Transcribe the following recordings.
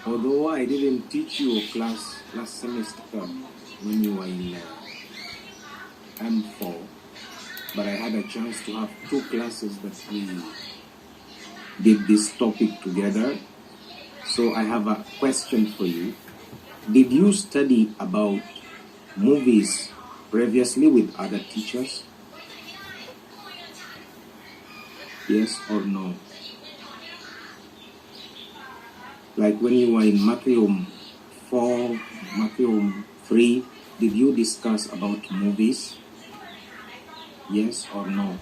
Although I didn't teach you a class last semester when you were in M4, but I had a chance to have 2 classes that we did this topic together. So I have a question for you. Did you study about movies previously with other teachers? Yes or no? Like when you were in Matheum 4, Matheum 3, did you discuss about movies? Yes or no?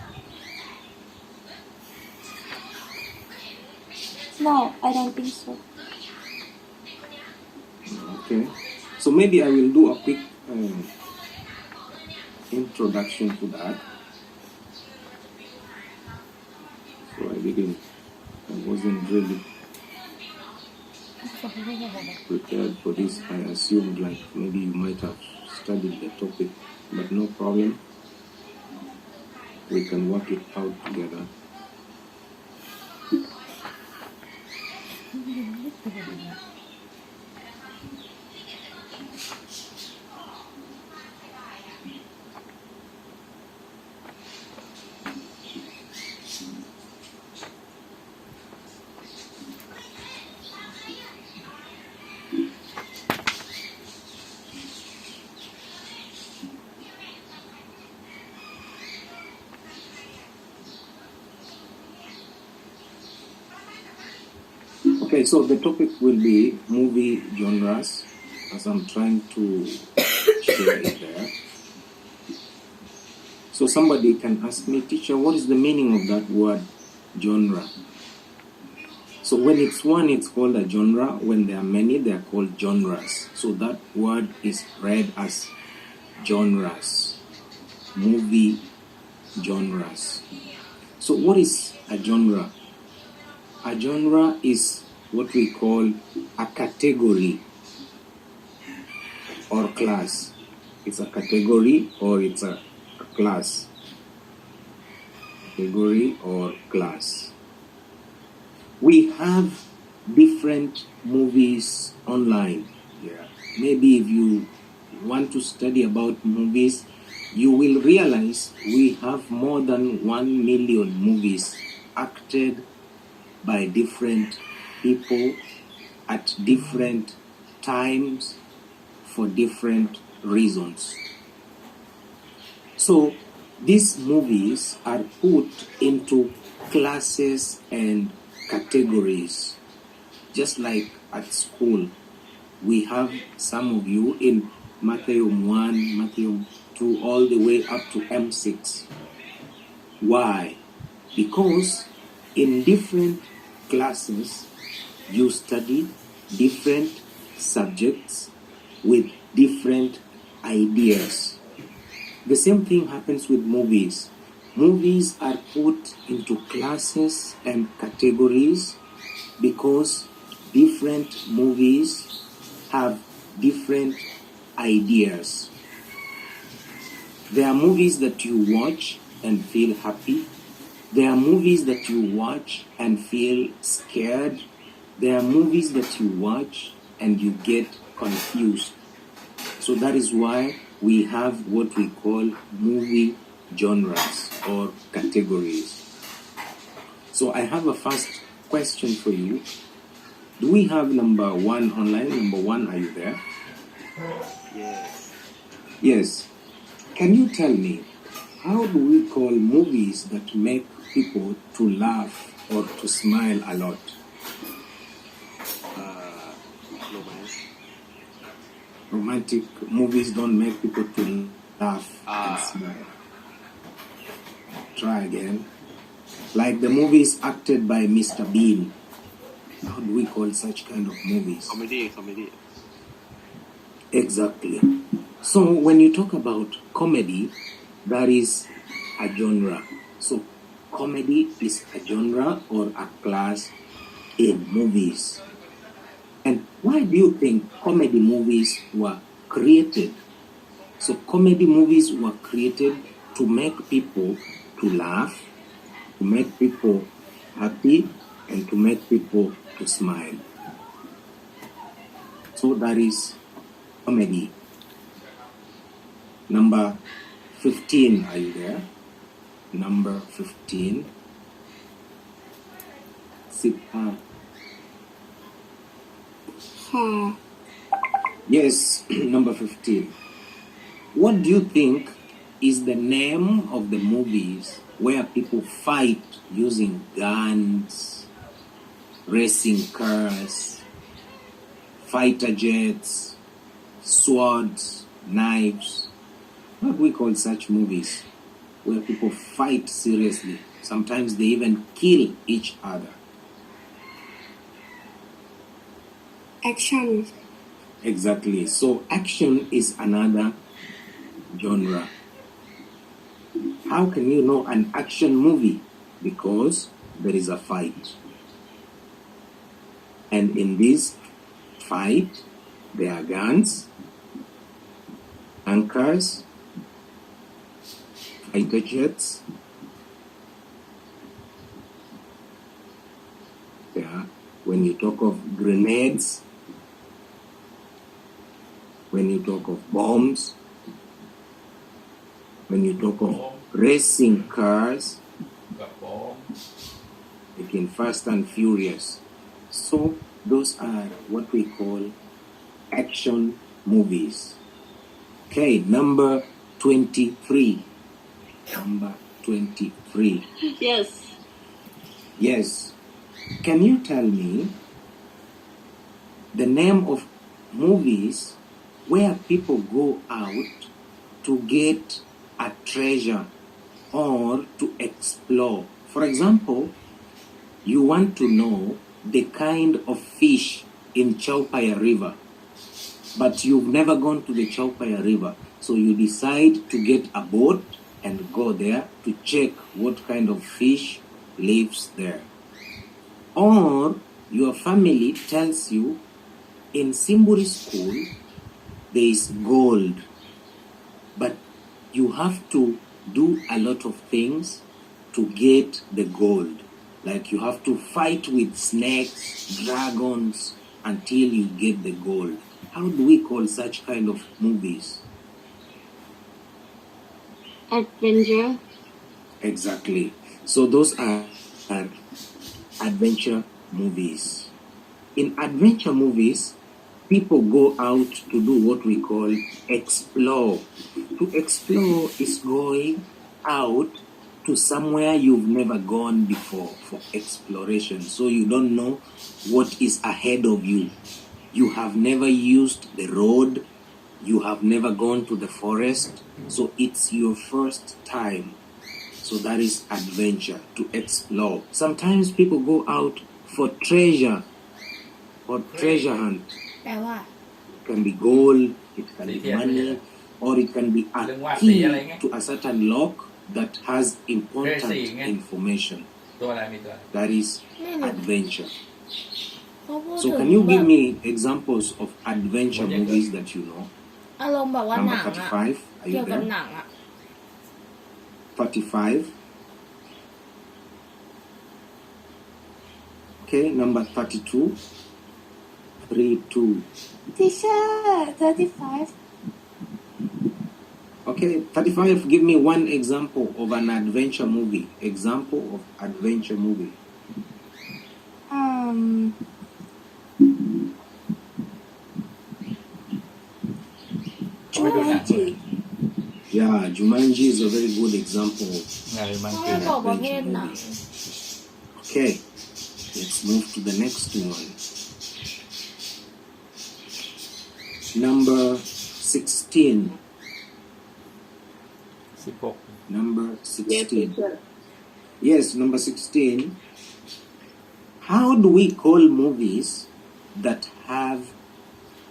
No, I don't think so. Okay. So maybe I will do a quick introduction to that. So I wasn't really prepared for this. I assumed like maybe you might have studied the topic, but no problem. We can work it out together. Okay, so the topic will be movie genres, as I'm trying to share it there. So somebody can ask me, teacher, what is the meaning of that word genre? So when it's one, it's called a genre. When there are many, they are called genres. So that word is read as genres, movie genres. So what is a genre? A genre is what we call a category or class. It's a category or it's a class. Category or class. We have different movies online. Yeah. Maybe if you want to study about movies, you will realize we have more than 1 million movies acted by different people at different times for different reasons. So these movies are put into classes and categories. Just like at school, we have some of you in Matheum 1, Matheum 2, all the way up to M6. Why? Because in different classes, you study different subjects with different ideas. The same thing happens with movies. Movies are put into classes and categories because different movies have different ideas. There are movies that you watch and feel happy. There are movies that you watch and feel scared. There are movies that you watch and you get confused. So that is why we have what we call movie genres or categories. So I have a first question for you. Do we have number 1 online? Number 1, are you there? Yes. Yes. Can you tell me, how do we call movies that make people to laugh or to smile a lot? Romance. Romantic movies don't make people to laugh and smile. Try again. Like the movies acted by Mr. Bean. How do we call such kind of movies? Comedy. Exactly. So when you talk about comedy, that is a genre. So comedy is a genre or a class in movies. And why do you think comedy movies were created? So comedy movies were created to make people to laugh, to make people happy, and to make people to smile. So that is comedy. Number 15, are you there? Number 15. Sipha. Yes, number 15. What do you think is the name of the movies where people fight using guns, racing cars, fighter jets, swords, knives? What do we call such movies where people fight seriously? Sometimes they even kill each other. Action. Exactly. So action is another genre. How can you know an action movie? Because there is a fight. And in this fight, there are guns, anchors, fighter jets. Yeah. When you talk of grenades, when you talk of bombs, when you talk of racing cars, like in Fast and Furious. So those are what we call action movies. Okay, number 23. Number 23. Yes. Yes. Can you tell me the name of movies where people go out to get a treasure or to explore? For example, you want to know the kind of fish in Chaupaya River, but you've never gone to the Chaupaya River, so you decide to get a boat and go there to check what kind of fish lives there. Or your family tells you in Simburi school there is gold, but you have to do a lot of things to get the gold. Like you have to fight with snakes, dragons, until you get the gold. How do we call such kind of movies? Adventure. Exactly. So those are adventure movies. In adventure movies, people go out to do what we call explore. To explore is going out to somewhere you've never gone before for exploration. So you don't know what is ahead of you. You have never used the road. You have never gone to the forest. So it's your first time. So that is adventure, to explore. Sometimes people go out for treasure or treasure hunt. แปลว่า It can be gold, it can be money, or it can be a key to a certain lock that has important information. That is adventure. So can you give me examples of adventure movies that you know? อารมณ์แบบว่าหนั Number งอะ 35, are เกี่ย you วกับ there? หนังอะ 35. Okay, number 32. 32. Teacher 35 Okay, 35. Give me one example of an adventure movie. Example of adventure movie. Jumanji Yeah, Jumanji is a very good example of ไม่บอกประเภท adventure หนัง movie. Okay, let's move to the next one. Number 16. 16 Number 16. Yes, number 16. How do we call movies that have,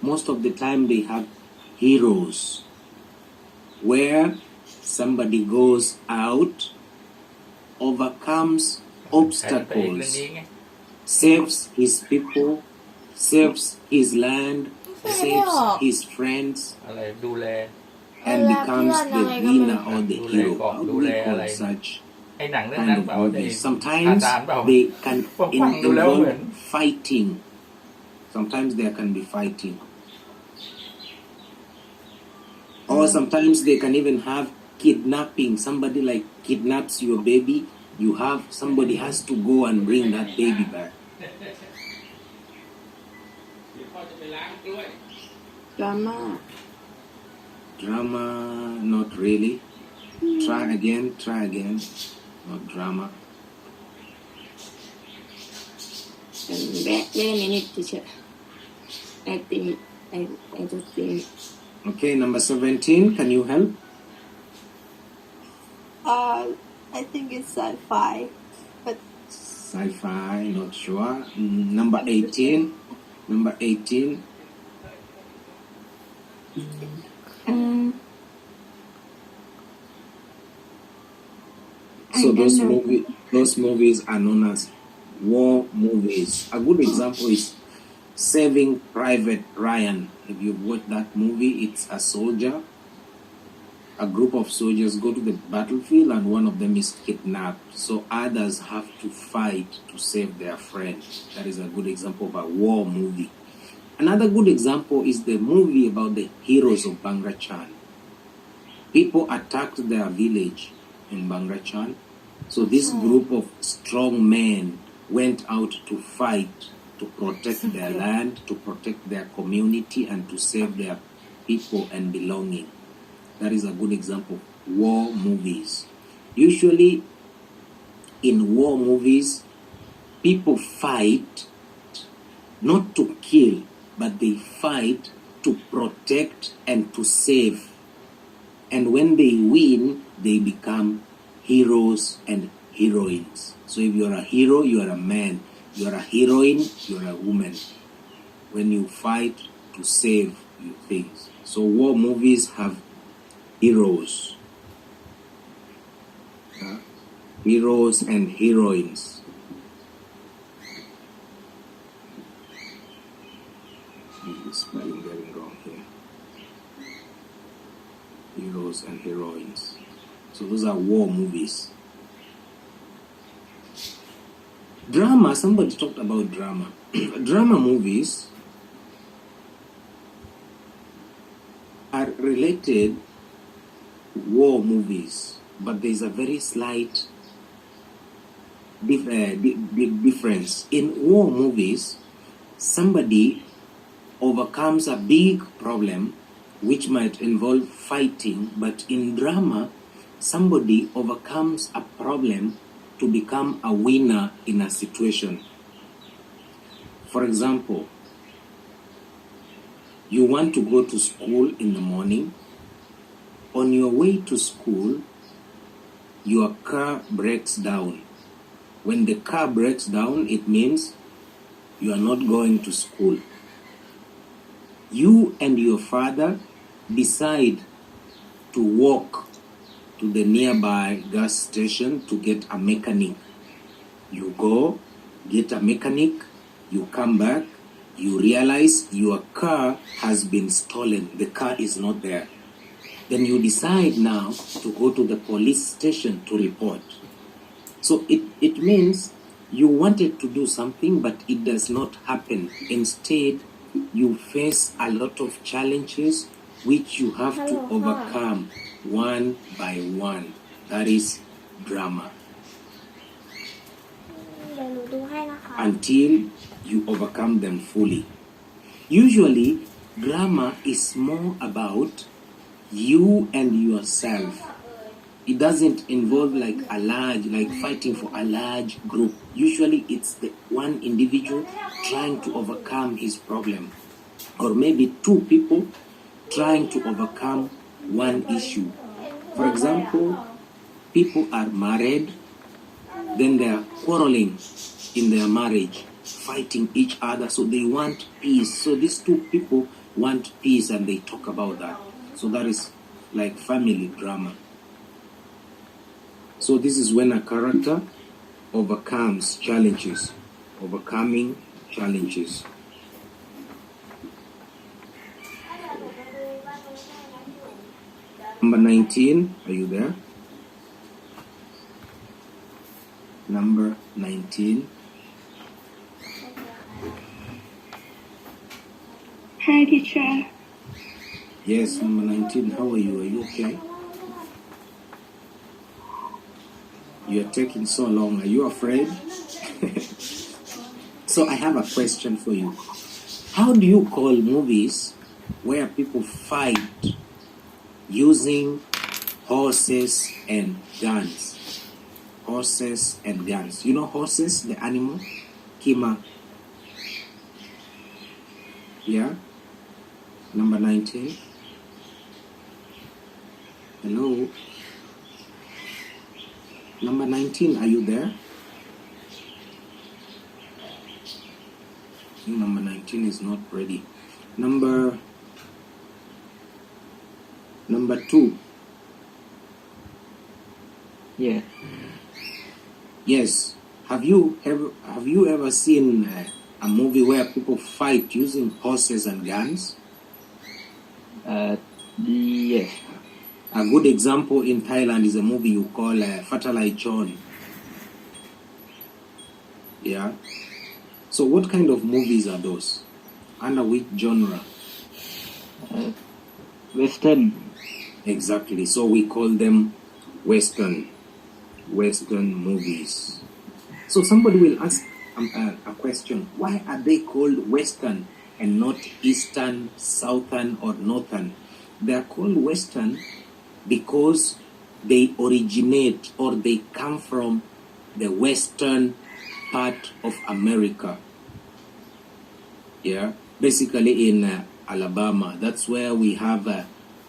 most of the time they have heroes, where somebody goes out, overcomes ใครเป็นพระเอกเรื่อง obstacles, นี้ไง saves his people, saves his land, saves his friends, อะไรดูแล and becomes the winner or the hero. How do we call such ไอ้หนังเรื่อง kind นั้น of เปล่าไอ้ movies? Sometimes อาจารย์เปล่า they can ฟังดูแล้วเหมือน involve fighting. Sometimes there can be fighting. Or sometimes they can even have kidnapping. Somebody like kidnaps your baby. Somebody has to go and bring that baby back. drama Drama, not really. Try again. Not drama. wait a minute teacher I think I just think Okay, number 17. Can you help? I think it's sci-fi, but Sci-fi, not sure. Number 18. Number 18. So those movies are known as war movies. A good example is Saving Private Ryan. If you've watched that movie, it's a soldier. A group of soldiers go to the battlefield and one of them is kidnapped. So others have to fight to save their friend. That is a good example of a war movie. Another good example is the movie about the heroes of Bangrachan. People attacked their village in Bangrachan. So this group of strong men went out to fight to protect their land, to protect their community, and to save their people and belonging. That is a good example of war movies. Usually in war movies, people fight not to kill, but they fight to protect and to save. And when they win, they become heroes and heroines. So if you're a hero, you're a man. You're a heroine, you're a woman. When you fight to save your things. So war movies have heroes. Heroes and heroines. Spelling getting wrong here. Heroes and heroines. So those are war movies. Drama, somebody talked about drama. Drama movies are related to war movies, but there's a very slight difference. In war movies, somebody overcomes a big problem which might involve fighting, but in drama, somebody overcomes a problem to become a winner in a situation. For example, you want to go to school in the morning. On your way to school, your car breaks down. When the car breaks down, it means you are not going to school. You and your father decide to walk to the nearby gas station to get a mechanic. You go, get a mechanic, you come back, you realize your car has been stolen. The car is not there. Then you decide now to go to the police station to report. So it means you wanted to do something, but it does not happen. Instead, you face a lot of challenges which you have to overcome one by one. That is drama. เดี๋ยวหนูดูให้นะคะ Until you overcome them fully. Usually, drama is more about you and yourself. It doesn't involve like fighting for a large group. Usually, it's the one individual trying to overcome his problem. Or maybe two people trying to overcome one issue. For example, people are married, then they are quarreling in their marriage, fighting each other, so they want peace. So these two people want peace and they talk about that. So that is like family drama. So this is when a character overcomes challenges, overcoming challenges. Number 19, are you there? Number 19. Hi, teacher. Yes, number 19. How are you? Are you okay? You're taking so long. Are you afraid? So I have a question for you. How do you call movies where people fight using horses and guns? Horses and guns. You know horses, the animal? Kima. Yeah? Number 19. Hello? Number 19, are you there? I think number 19 is not ready. Number 2. Yeah. Yes. Have you ever seen a movie where people fight using horses and guns? Yes. A good example in Thailand is a movie you call Fatalai Chon. Yeah. So what kind of movies are those? Under which genre? Western. Exactly. So we call them Western movies. So somebody will ask a question. Why are they called Western and not Eastern, Southern, or Northern? They are called Western because they originate or they come from the western part of America. Yeah, basically in Alabama. That's where we have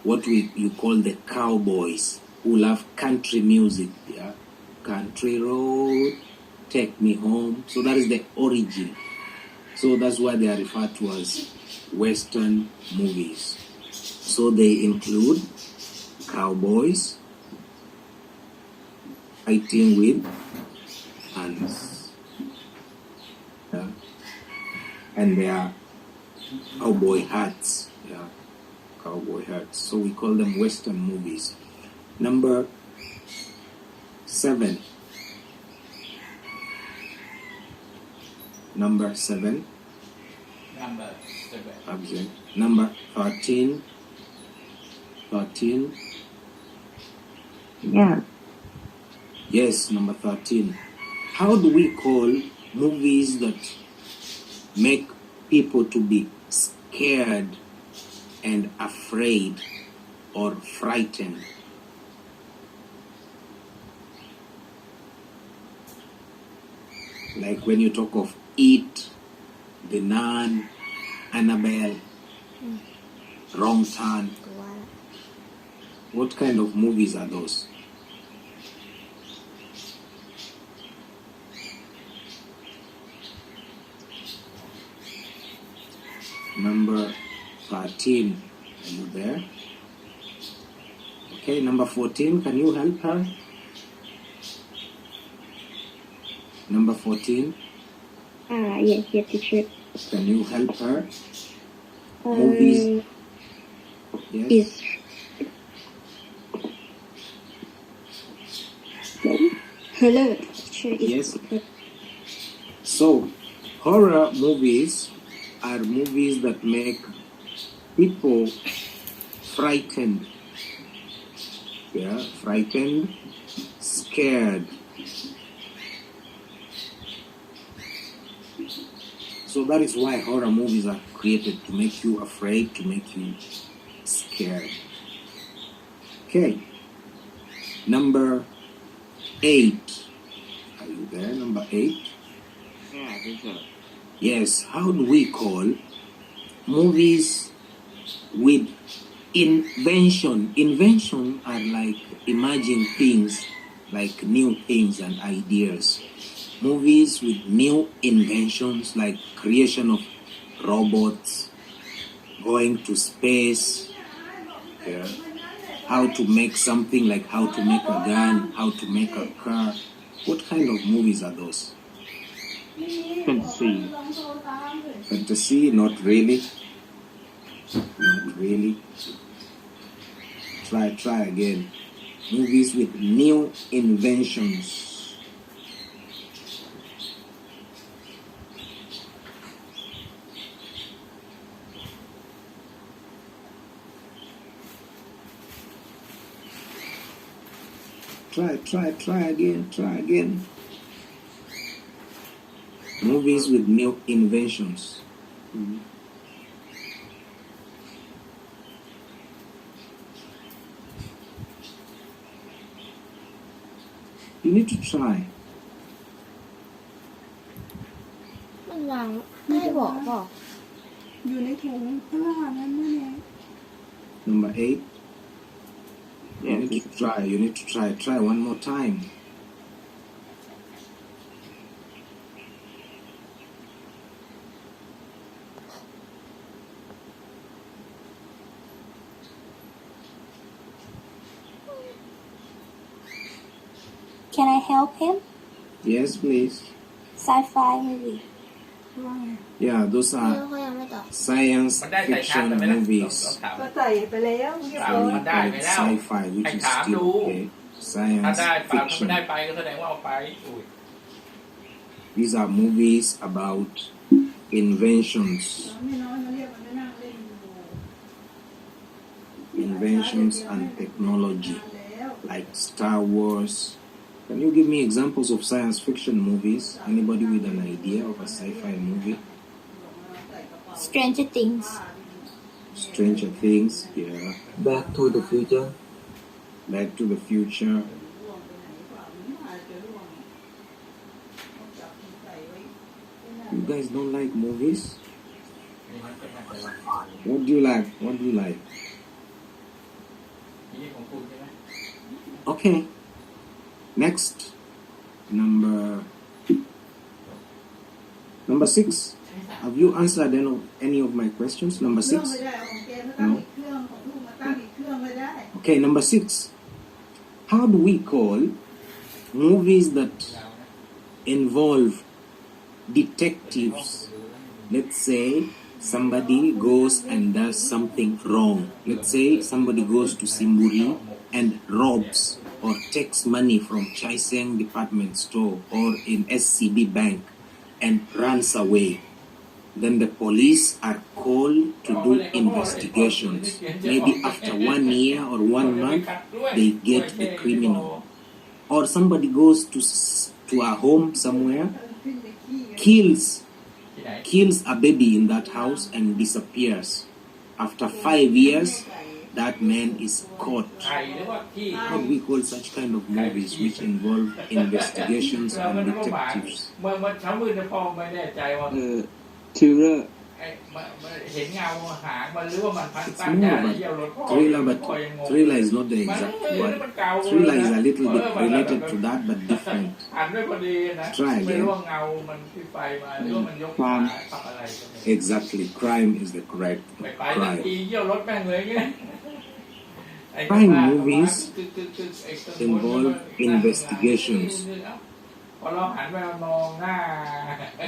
what you call the cowboys who love country music. Yeah, country road, take me home. So that is the origin. So that's why they are referred to as Western movies. So they include cowboys fighting with guns. Yeah. And they are cowboy hats. Yeah, cowboy hats. So we call them Western movies. Number 7. Number 7. Number 7. Absent. Number 13. 13. Yeah. Yes, number 13. How do we call movies that make people to be scared and afraid or frightened? Like when you talk of It, The Nun, Annabelle, Wrong Turn. What kind of movies are those? Number 13. Are you there? Okay, number 14. Can you help her? Number 14. Yes, teacher. Can you help her? Movies. Yes. Hello, teacher. Yes. So, horror movies are movies that make people frightened. Yeah, frightened, scared. So that is why horror movies are created, to make you afraid, to make you scared. Okay. Number 8. Are you there? Number 8. Yeah, I think so. Yes. How do we call movies with invention? Invention are like imagine things, like new things and ideas. Movies with new inventions, like creation of robots, going to space, yeah. How to make something, like how to make a gun, how to make a car. What kind of movies are those? Fantasy. Fantasy? Not really. Not really. Try again. Movies with new inventions. Try again. Movies with new inventions. You need to try. มันวางไม่บอกบอก อยู่ในถุงเสื้อนั่นนั่นเอง Number 8. You need to try. Try one more time. Can I help him? Yes, please. Sci-fi movie. Yeah, those เขา are ยังไม่ตอบ science มันได้ใส่ชาร์ fiction จไปไหมล่ะ movies. ถาม ก็ใส่ไปแล้วเรียบ ถาม ร้อย มันได้ไหม Like แล้ว sci-fi, which Hey, is Khám still đủ. okay. ถ้า Science ได้ปากถ้าไม่ fiction. ได้ไปก็แสดงว่าเอาไปอุ้ย These are movies about inventions. ไม่น้อยมาเรียกมันไปนั่งเล่นอยู่ Inventions and technology, แล้ว like Star Wars. Can you give me examples of science fiction movies? Anybody with an idea of a sci-fi movie? Stranger Things Stranger Things, yeah. Back to the Future. Back to the Future. You guys don't like movies? นี่มันเป็นอะไรวะ What do you like? What do you like? นี่ของคุณใช่ไหม Okay. Next, number 6. Have you answered any of my questions? Number 6. No. Okay, number 6. How do we call movies that involve detectives? Let's say somebody goes and does something wrong. Let's say somebody goes to Simburi and robs or takes money from Chaiseng department store or in SCB bank and runs away. Then the police are called to do investigations. Maybe after 1 year or 1 month, they get the criminal. Or somebody goes to a home somewhere, kills a baby in that house and disappears. After 5 years, that man is caught. ไข่หรือว่าขี้ How do we call such kind of movies which involve investigations มัน and ก็หวาน detectives? มันเช้ามืดนะพ่อไม่แน่ใจว่า Thriller. ไอ้มันเห็นเงาหางมันหรือว่ามันพัน It's ตั้ง more ยา of เยี่ยวรถพ่อ thriller, พ่อยังง but ง thriller is not the มัน exact มัน word. เก่า Thriller is a little bit related to that, but different. อ่านด้วยพอดีนะ Try again. ไม่รู้ว่าเงามันที่ไฟมาหรือว่ามันยกขาทำอะไรก็ไม่รู้ Exactly, crime is the correct ไปตั้ง crime. ทีเยี่ยวรถแม่งเลยไงไอ้ Crime บ้า movies ไอ้ข้างบน involve investigations. พอเราหันไปมองหน้า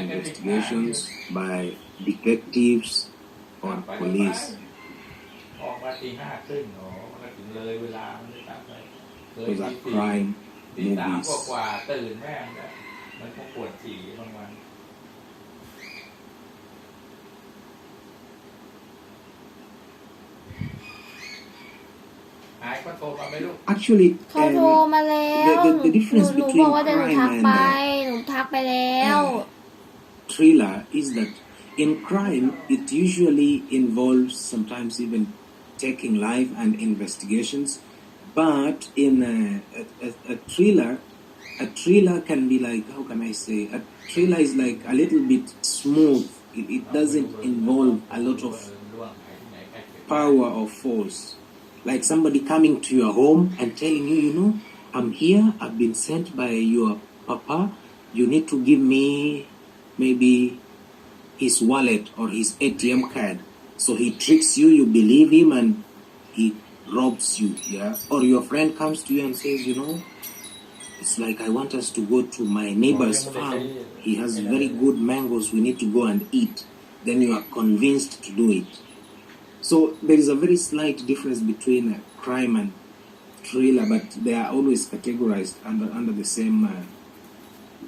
Investigations by detectives or police. ออกมาตี 5:30อ๋อมันถึงเลยเวลามันไม่ตัดไปเลย Those are crime ตี 3 movies. กว่าๆตื่นแม่งเนี่ยมันคงปวดฉี่บางวัน หายก็โทรมาไม่รู้ Actually, เขาโทรมาแล้ว the difference หนู between บอกว่าจะหนู crime ทักไป and หนูทักไปแล้ว thriller is that in crime it usually involves sometimes even taking life and investigations, but in a thriller can be like, how can I say, a thriller is like a little bit smooth. It doesn't involve a lot of power or force. Like somebody coming to your home and telling you, you know, I'm here, I've been sent by your papa, you need to give me maybe his wallet or his ATM card. So he tricks you, you believe him, and he robs you, yeah? Or your friend comes to you and says, you know, it's like I want us to go to my neighbor's farm. He has very good mangoes, we need to go and eat. Then you are convinced to do it. So there is a very slight difference between crime and thriller, but they are always categorized under the same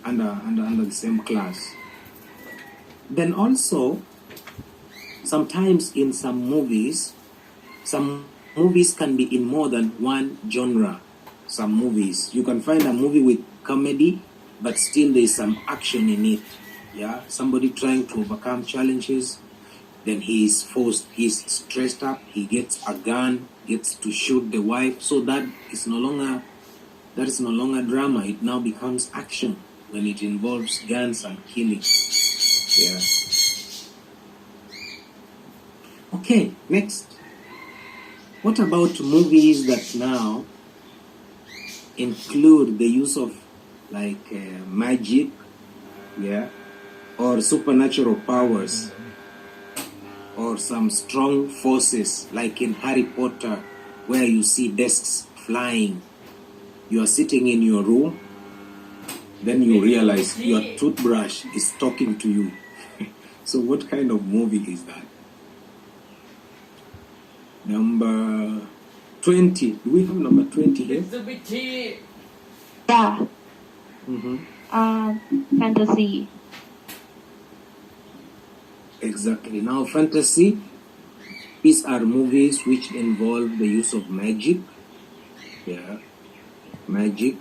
under the same class. Then also, sometimes in some movies can be in more than one genre. some movies. You can find a movie with comedy, but still there's some action in it. Yeah, somebody trying to overcome challenges, then he's stressed up, he gets a gun, gets to shoot the wife. So that is no longer drama. It now becomes action when it involves guns and killing. Yeah. Okay, next. What about movies that now include the use of like magic, yeah, or supernatural powers, or some strong forces, like in Harry Potter, where you see desks flying. You are sitting in your room, then you realize your toothbrush is talking to you. So what kind of movie is that? Number 20. Do we have number 20 here? Yeah. Mm-hmm. Fantasy. Exactly. Now, fantasy, these are movies which involve the use of magic, yeah, magic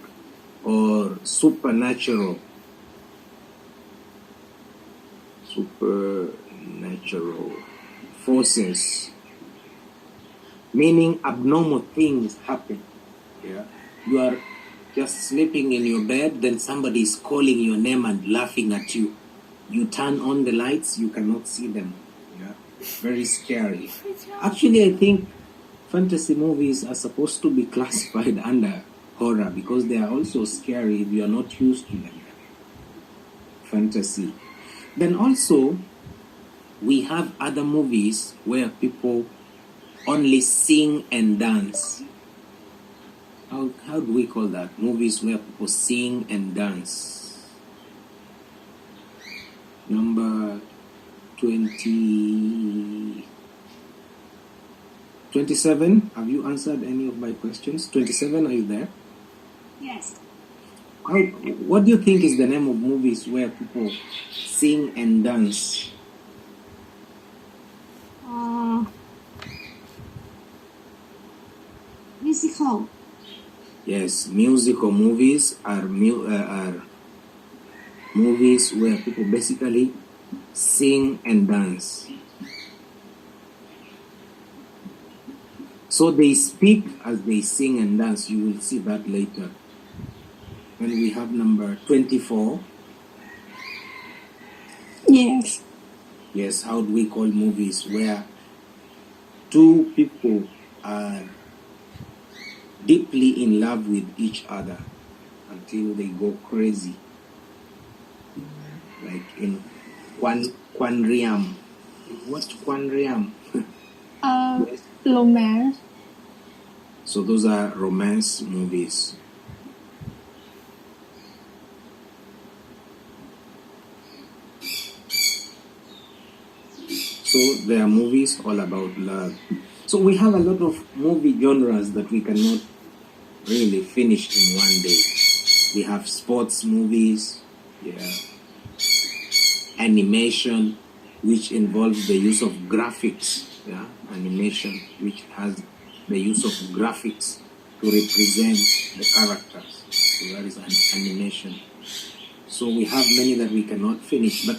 or supernatural forces, meaning abnormal things happen. Yeah, you are just sleeping in your bed, then somebody is calling your name and laughing at you. You turn on the lights, you cannot see them. Yeah, very scary. Actually, I think fantasy movies are supposed to be classified under horror because they are also scary if you are not used to them. Fantasy. Then also, we have other movies where people only sing and dance. How do we call that? Movies where people sing and dance. Number 27. Have you answered any of my questions? 27, are you there? Yes. What do you think is the name of movies where people sing and dance? Musical. Yes, musical movies are movies where people basically sing and dance. So they speak as they sing and dance. You will see that later. Then we have number 24. Yes. Yes, how do we call movies where two people are deeply in love with each other until they go crazy? Like in Quanriam. What's Quanriam? Yes. Romance. So those are romance movies. So there are movies all about love. So we have a lot of movie genres that we cannot really finish in one day. We have sports movies, yeah, animation, which involves the use of graphics, yeah, animation, which has the use of graphics to represent the characters. So that is animation. So we have many that we cannot finish, but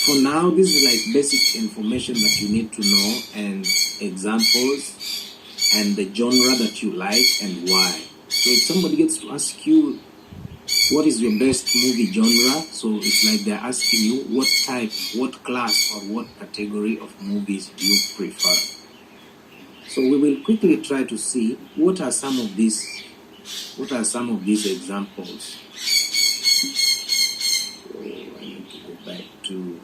for now, this is like basic information that you need to know, and examples, and the genre that you like and why. So if somebody gets to ask you, what is your best movie genre? So it's like they're asking you what type, what class, or what category of movies do you prefer. So we will quickly try to see what are some of these examples. So I need to go back to